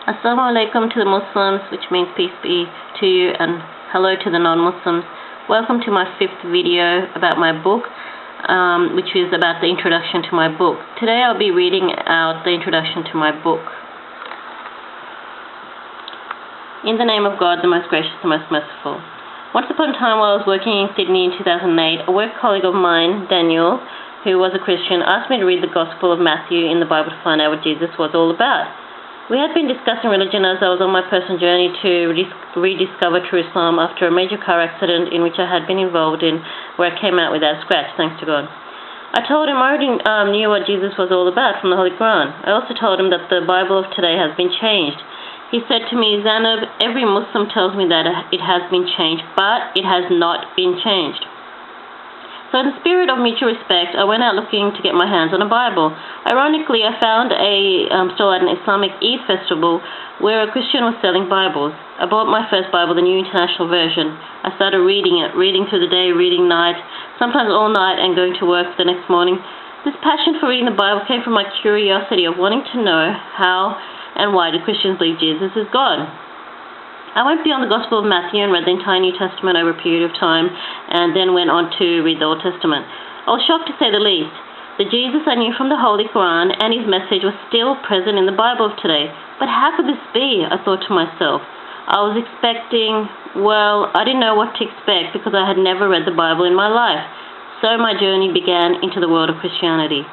Assalamu alaikum to the Muslims, which means peace be to you, and hello to the non-Muslims. Welcome to my 5th video about my book, which is about the introduction to my book. Today I'll be reading out the introduction to my book. In the name of God, the most gracious, the most merciful. Once upon a time while I was working in Sydney in 2008, a work colleague of mine, Daniel, who was a Christian, asked me to read the Gospel of Matthew in the Bible to find out what Jesus was all about. We had been discussing religion as I was on my personal journey to rediscover true Islam after a major car accident in which I had been involved in, where I came out without a scratch, thanks to God. I told him I already knew what Jesus was all about from the Holy Quran. I also told him that the Bible of today has been changed. He said to me, "Zainab, every Muslim tells me that it has been changed, but it has not been changed." So in the spirit of mutual respect, I went out looking to get my hands on a Bible. Ironically, I found a stall at an Islamic Eid festival where a Christian was selling Bibles. I bought my first Bible, the New International Version. I started reading it, reading through the day, reading night, sometimes all night, and going to work the next morning. This passion for reading the Bible came from my curiosity of wanting to know how and why do Christians believe Jesus is God. I went beyond the Gospel of Matthew and read the entire New Testament over a period of time, and then went on to read the Old Testament. I was shocked to say the least. The Jesus I knew from the Holy Quran and his message was still present in the Bible of today. But how could this be? I thought to myself. I was expecting, I didn't know what to expect because I had never read the Bible in my life. So my journey began into the world of Christianity.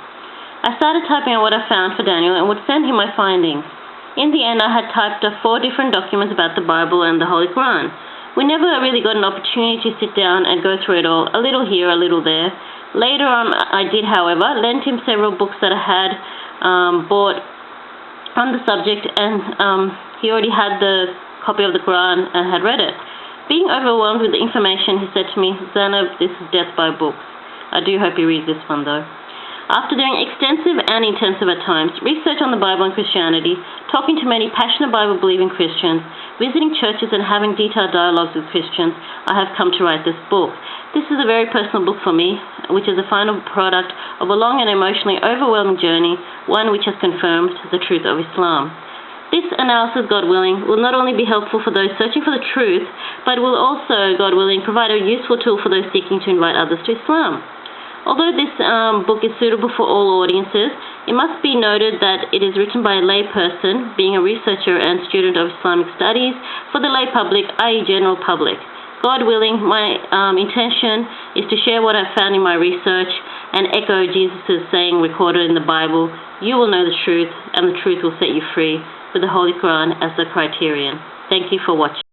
I started typing out what I found for Daniel and would send him my findings. In the end, I had typed up 4 different documents about the Bible and the Holy Quran. We never really got an opportunity to sit down and go through it all, a little here, a little there. Later on, I did, however, lend him several books that I had bought on the subject, and he already had the copy of the Quran and had read it. Being overwhelmed with the information, he said to me, "Zainab, this is death by books. I do hope you read this one, though." After doing extensive and intensive at times research on the Bible and Christianity, talking to many passionate Bible-believing Christians, visiting churches and having detailed dialogues with Christians, I have come to write this book. This is a very personal book for me, which is the final product of a long and emotionally overwhelming journey, one which has confirmed the truth of Islam. This analysis, God willing, will not only be helpful for those searching for the truth, but will also, God willing, provide a useful tool for those seeking to invite others to Islam. Although this book is suitable for all audiences, it must be noted that it is written by a lay person, being a researcher and student of Islamic studies, for the lay public, i.e. general public. God willing, my intention is to share what I've found in my research and echo Jesus' saying recorded in the Bible, "You will know the truth, and the truth will set you free," with the Holy Quran as the criterion. Thank you for watching.